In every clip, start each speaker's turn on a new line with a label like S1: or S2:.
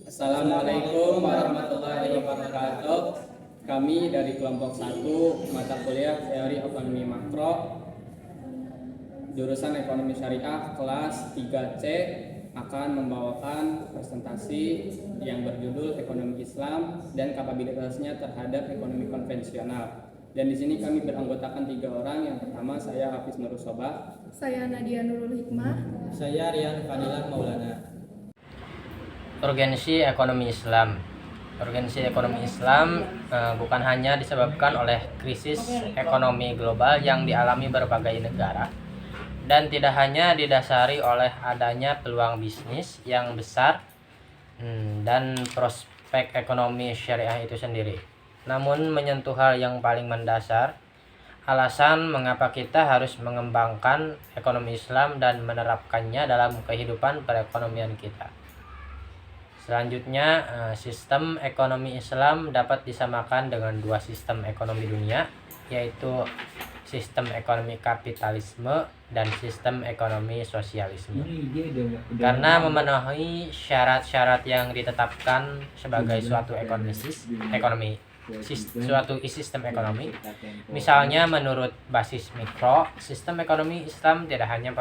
S1: Assalamualaikum warahmatullahi wabarakatuh. Kami dari kelompok 1 mata kuliah Teori Ekonomi Makro jurusan Ekonomi Syariah kelas 3C akan membawakan presentasi yang berjudul Ekonomi Islam dan kapabilitasnya terhadap ekonomi konvensional. Dan di sini kami beranggotakan 3 orang. Yang pertama saya Hafiz Nurul Sobah.
S2: Saya Nadia Nurul Hikmah.
S3: Saya Rian Fadilan Maulana.
S4: Urgensi ekonomi Islam. Urgensi ekonomi Islam bukan hanya disebabkan oleh krisis ekonomi global yang dialami berbagai negara, dan tidak hanya didasari oleh adanya peluang bisnis yang besar dan prospek ekonomi syariah itu sendiri, namun menyentuh hal yang paling mendasar, alasan mengapa kita harus mengembangkan ekonomi Islam dan menerapkannya dalam kehidupan perekonomian kita. Selanjutnya, sistem ekonomi Islam dapat disamakan dengan dua sistem ekonomi dunia, yaitu sistem ekonomi kapitalisme dan sistem ekonomi sosialisme. Karena memenuhi syarat-syarat yang ditetapkan sebagai suatu sistem ekonomi. Misalnya menurut basis mikro, sistem ekonomi Islam tidak hanya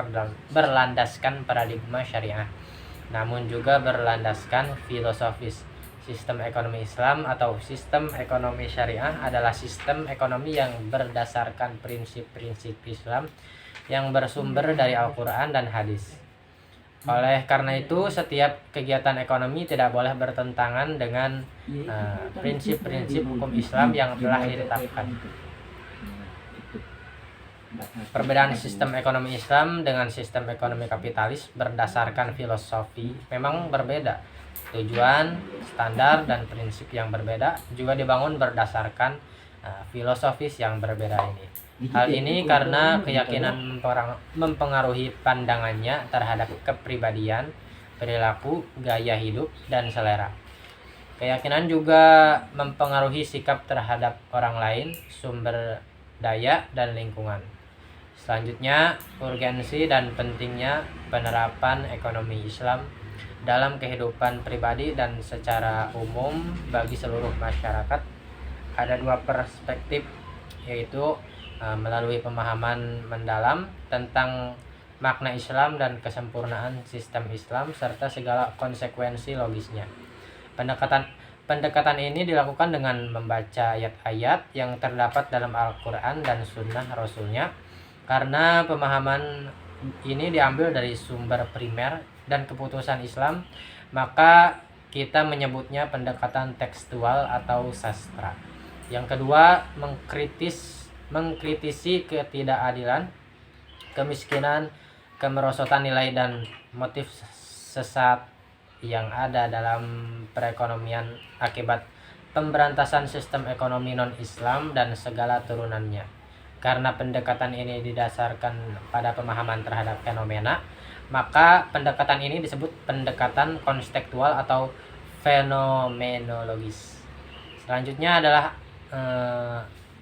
S4: berlandaskan paradigma syariah, namun juga berlandaskan filosofis. Sistem ekonomi Islam atau sistem ekonomi syariah adalah sistem ekonomi yang berdasarkan prinsip-prinsip Islam yang bersumber dari Al-Quran dan hadis. Oleh karena itu, setiap kegiatan ekonomi tidak boleh bertentangan dengan prinsip-prinsip hukum Islam yang telah ditetapkan. Perbedaan sistem ekonomi Islam dengan sistem ekonomi kapitalis berdasarkan filosofi memang berbeda. Tujuan, standar, dan prinsip yang berbeda juga dibangun berdasarkan filosofis yang berbeda ini. Hal ini karena keyakinan mempengaruhi pandangannya terhadap kepribadian, perilaku, gaya hidup, dan selera. Keyakinan juga mempengaruhi sikap terhadap orang lain, sumber daya, dan lingkungan. Selanjutnya, urgensi dan pentingnya penerapan ekonomi Islam dalam kehidupan pribadi dan secara umum bagi seluruh masyarakat. Ada dua perspektif, yaitu melalui pemahaman mendalam tentang makna Islam dan kesempurnaan sistem Islam serta segala konsekuensi logisnya. Pendekatan ini dilakukan dengan membaca ayat-ayat yang terdapat dalam Al-Quran dan Sunnah Rasulnya. Karena pemahaman ini diambil dari sumber primer dan keputusan Islam, maka kita menyebutnya pendekatan tekstual atau sastra. Yang kedua, mengkritisi ketidakadilan, kemiskinan, kemerosotan nilai, dan motif sesat yang ada dalam perekonomian akibat pemberantasan sistem ekonomi non-Islam dan segala turunannya. Karena pendekatan ini didasarkan pada pemahaman terhadap fenomena, maka pendekatan ini disebut pendekatan konstekstual atau fenomenologis. Selanjutnya adalah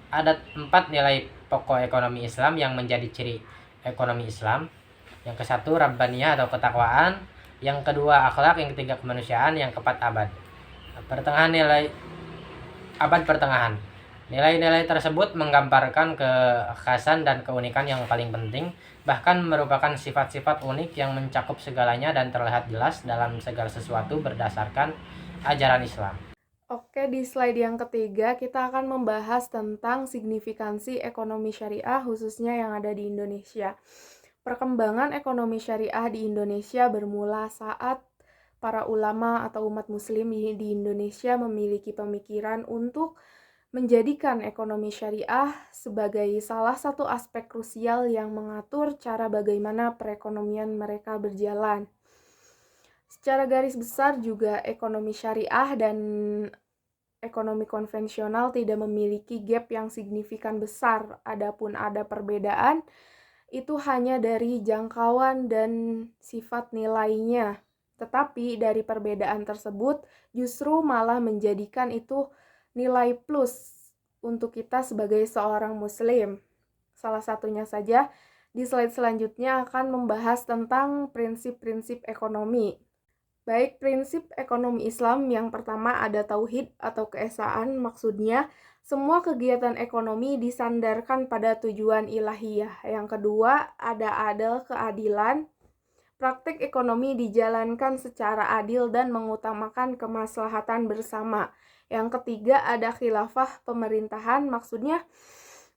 S4: ada 4 nilai pokok ekonomi Islam yang menjadi ciri ekonomi Islam. Yang ke-1 Rabbaniyah atau ketakwaan, yang kedua akhlak, yang ketiga kemanusiaan, yang keempat abad pertengahan. Nilai-nilai tersebut menggambarkan kekhasan dan keunikan yang paling penting, bahkan merupakan sifat-sifat unik yang mencakup segalanya dan terlihat jelas dalam segala sesuatu berdasarkan ajaran Islam.
S2: Oke, di slide yang ketiga kita akan membahas tentang signifikansi ekonomi syariah khususnya yang ada di Indonesia. Perkembangan ekonomi syariah di Indonesia bermula saat para ulama atau umat muslim di Indonesia memiliki pemikiran untuk menjadikan ekonomi syariah sebagai salah satu aspek krusial yang mengatur cara bagaimana perekonomian mereka berjalan. Secara garis besar juga ekonomi syariah dan ekonomi konvensional tidak memiliki gap yang signifikan besar. Adapun ada perbedaan, itu hanya dari jangkauan dan sifat nilainya. Tetapi dari perbedaan tersebut justru malah menjadikan itu nilai plus untuk kita sebagai seorang muslim. Salah satunya saja di slide selanjutnya akan membahas tentang prinsip-prinsip ekonomi. Baik, prinsip ekonomi Islam yang pertama ada tauhid atau keesaan, maksudnya semua kegiatan ekonomi disandarkan pada tujuan ilahiyah. Yang kedua ada adil, keadilan. Praktik ekonomi dijalankan secara adil dan mengutamakan kemaslahatan bersama. Yang ketiga ada khilafah pemerintahan, maksudnya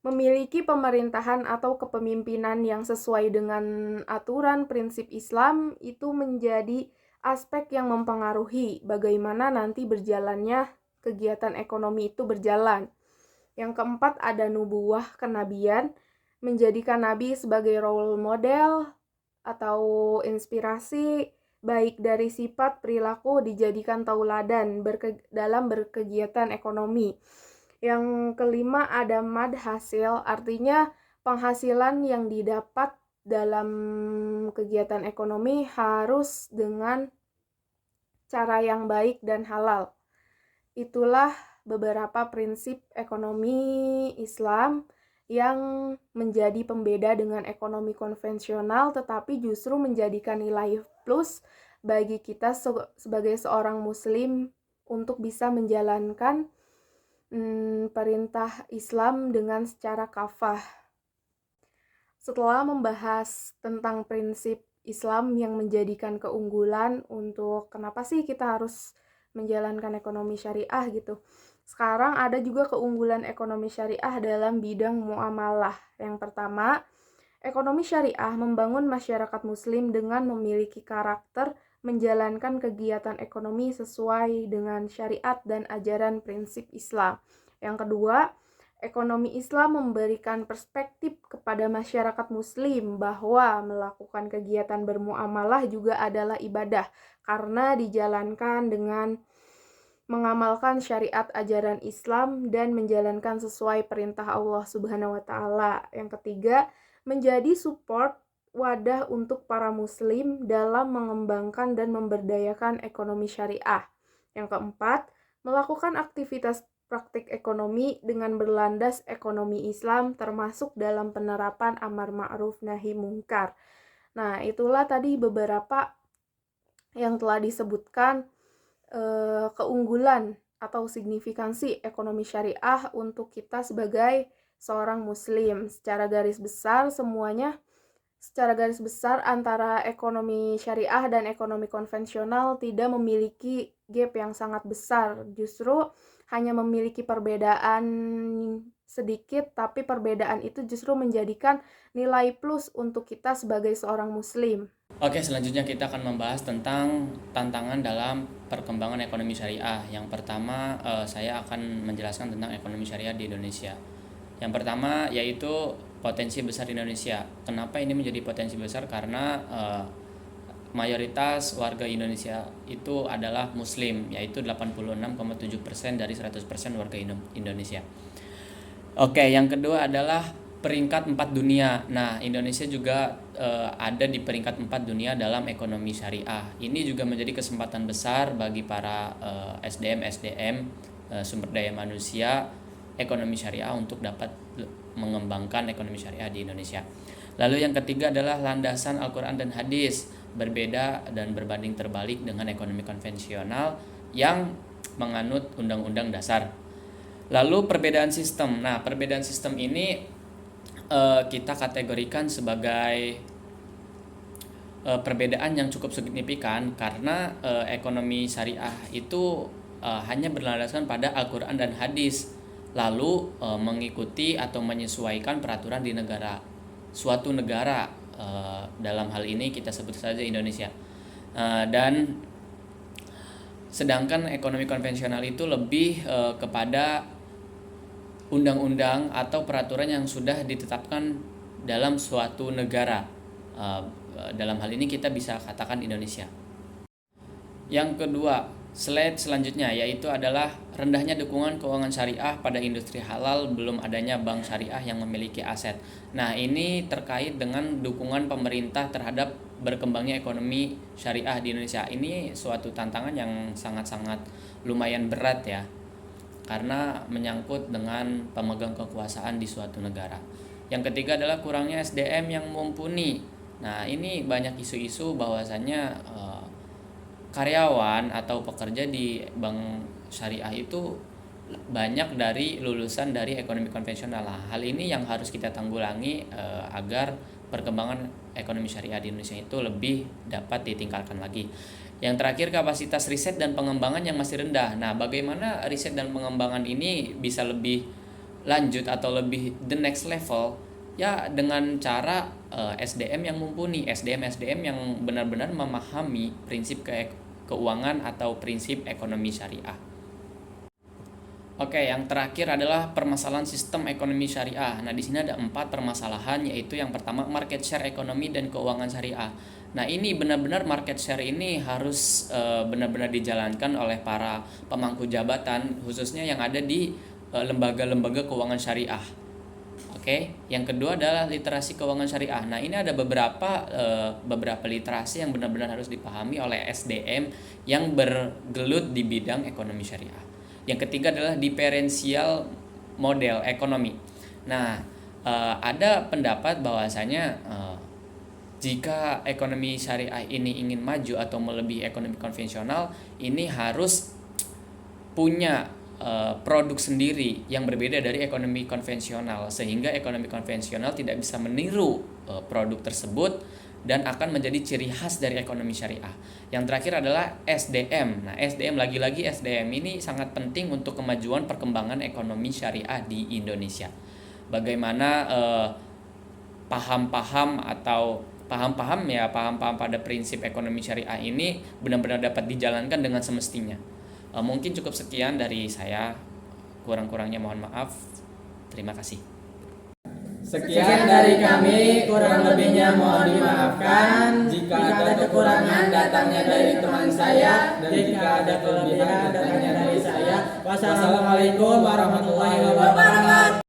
S2: memiliki pemerintahan atau kepemimpinan yang sesuai dengan aturan prinsip Islam itu menjadi aspek yang mempengaruhi bagaimana nanti berjalannya kegiatan ekonomi itu berjalan. Yang keempat ada nubuwah, kenabian, menjadikan nabi sebagai role model atau inspirasi baik dari sifat perilaku dijadikan tauladan dalam berkegiatan ekonomi. Yang kelima ada mad hasil, artinya penghasilan yang didapat dalam kegiatan ekonomi harus dengan cara yang baik dan halal. Itulah beberapa prinsip ekonomi Islam yang menjadi pembeda dengan ekonomi konvensional, tetapi justru menjadikan nilai plus bagi kita sebagai seorang muslim untuk bisa menjalankan perintah Islam dengan secara kafah. Setelah membahas tentang prinsip Islam yang menjadikan keunggulan untuk kenapa sih kita harus menjalankan ekonomi syariah gitu. Sekarang ada juga keunggulan ekonomi syariah dalam bidang muamalah. Yang pertama, ekonomi syariah membangun masyarakat muslim dengan memiliki karakter menjalankan kegiatan ekonomi sesuai dengan syariat dan ajaran prinsip Islam. Yang kedua, ekonomi Islam memberikan perspektif kepada masyarakat muslim bahwa melakukan kegiatan bermuamalah juga adalah ibadah karena dijalankan dengan mengamalkan syariat ajaran Islam dan menjalankan sesuai perintah Allah Subhanahu wa taala. Yang ketiga, menjadi support wadah untuk para muslim dalam mengembangkan dan memberdayakan ekonomi syariah. Yang keempat, melakukan aktivitas praktik ekonomi dengan berlandas ekonomi Islam termasuk dalam penerapan amar ma'ruf nahi mungkar. Nah, itulah tadi beberapa yang telah disebutkan keunggulan atau signifikansi ekonomi syariah untuk kita sebagai seorang muslim. Secara garis besar antara ekonomi syariah dan ekonomi konvensional tidak memiliki gap yang sangat besar. Justru hanya memiliki perbedaan sedikit, tapi perbedaan itu justru menjadikan nilai plus untuk kita sebagai seorang muslim.
S1: Oke, selanjutnya kita akan membahas tentang tantangan dalam perkembangan ekonomi syariah. Yang pertama, saya akan menjelaskan tentang ekonomi syariah di Indonesia. Yang pertama yaitu potensi besar Indonesia. Kenapa ini menjadi potensi besar? Karena mayoritas warga Indonesia itu adalah Muslim, yaitu 86,7% dari 100% warga Indonesia. Oke, yang kedua adalah peringkat 4 dunia. Nah, Indonesia juga ada di peringkat 4 dunia dalam ekonomi syariah. Ini juga menjadi kesempatan besar bagi para SDM sumber daya manusia ekonomi syariah untuk dapat mengembangkan ekonomi syariah di Indonesia. Lalu yang ketiga adalah landasan Al-Quran dan Hadis, berbeda dan berbanding terbalik dengan ekonomi konvensional yang menganut undang-undang dasar. Lalu perbedaan sistem. Nah, perbedaan sistem ini kita kategorikan sebagai perbedaan yang cukup signifikan karena ekonomi syariah itu hanya berlandaskan pada Al-Quran dan Hadis, lalu mengikuti atau menyesuaikan peraturan di suatu negara, dalam hal ini kita sebut saja Indonesia. Dan sedangkan ekonomi konvensional itu lebih kepada undang-undang atau peraturan yang sudah ditetapkan dalam suatu negara. Dalam hal ini kita bisa katakan Indonesia. Yang kedua, slide selanjutnya yaitu adalah rendahnya dukungan keuangan syariah pada industri halal, belum adanya bank syariah yang memiliki aset. Nah, ini terkait dengan dukungan pemerintah terhadap berkembangnya ekonomi syariah di Indonesia. Ini suatu tantangan yang sangat-sangat lumayan berat ya, karena menyangkut dengan pemegang kekuasaan di suatu negara. Yang ketiga adalah kurangnya SDM yang mumpuni. Nah, ini banyak isu-isu bahwasannya
S5: karyawan atau pekerja di bank syariah itu banyak dari lulusan dari ekonomi konvensional. Hal ini yang harus kita tanggulangi agar perkembangan ekonomi syariah di Indonesia itu lebih dapat ditingkatkan lagi. Yang terakhir, kapasitas riset dan pengembangan yang masih rendah. Nah, bagaimana riset dan pengembangan ini bisa lebih lanjut atau lebih the next level? Ya, dengan cara SDM yang mumpuni, SDM yang benar-benar memahami prinsip keuangan atau prinsip ekonomi syariah. Oke, yang terakhir adalah permasalahan sistem ekonomi syariah. Nah, di sini ada 4 permasalahan, yaitu yang pertama market share ekonomi dan keuangan syariah. Nah, ini benar-benar market share ini harus benar-benar dijalankan oleh para pemangku jabatan, khususnya yang ada di lembaga-lembaga keuangan syariah. Oke, yang kedua adalah literasi keuangan syariah. Nah, ini ada beberapa literasi yang benar-benar harus dipahami oleh SDM yang bergelut di bidang ekonomi syariah. Yang ketiga adalah diferensial model ekonomi. Nah, ada pendapat bahwasanya jika ekonomi syariah ini ingin maju atau melebihi ekonomi konvensional, ini harus punya produk sendiri yang berbeda dari ekonomi konvensional, sehingga ekonomi konvensional tidak bisa meniru produk tersebut dan akan menjadi ciri khas dari ekonomi syariah. Yang terakhir adalah SDM. Nah, SDM lagi-lagi SDM ini sangat penting untuk kemajuan perkembangan ekonomi syariah di Indonesia. Bagaimana paham-paham pada prinsip ekonomi syariah ini benar-benar dapat dijalankan dengan semestinya. Mungkin cukup sekian dari saya. Kurang-kurangnya mohon maaf. Terima kasih.
S3: Sekian dari kami, kurang lebihnya mohon dimaafkan. Jika ada kekurangan datangnya dari teman saya, dan jika ada kelebihan datangnya dari saya. Wassalamualaikum warahmatullahi wabarakatuh.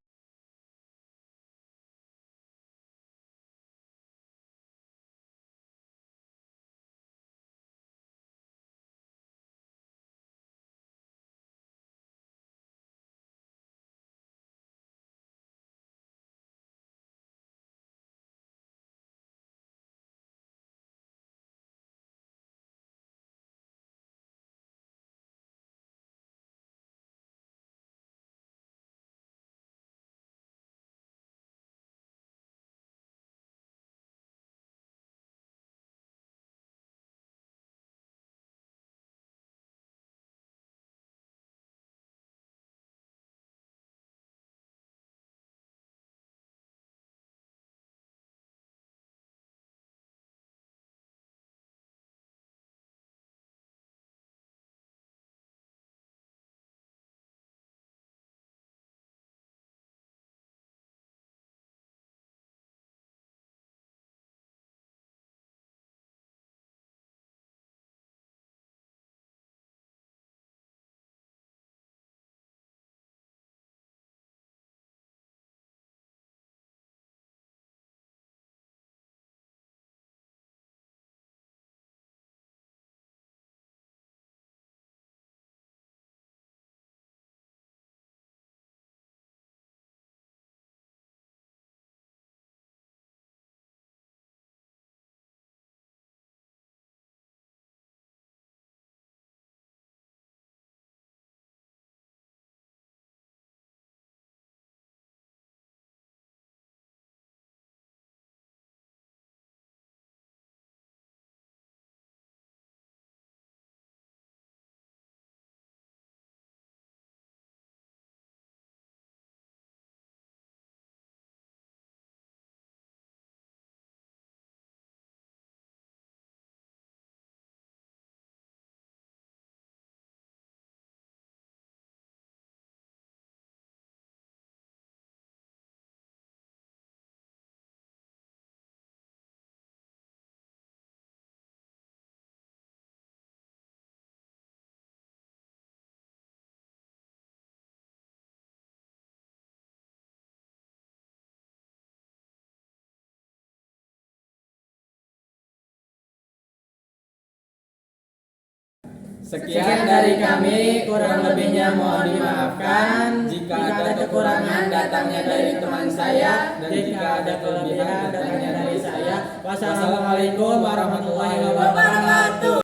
S3: Sekian dari kami, kurang lebihnya mohon dimaafkan. Jika ada kekurangan datangnya dari teman saya, dan jika ada kelebihan datangnya dari saya. Wassalamualaikum warahmatullahi wabarakatuh.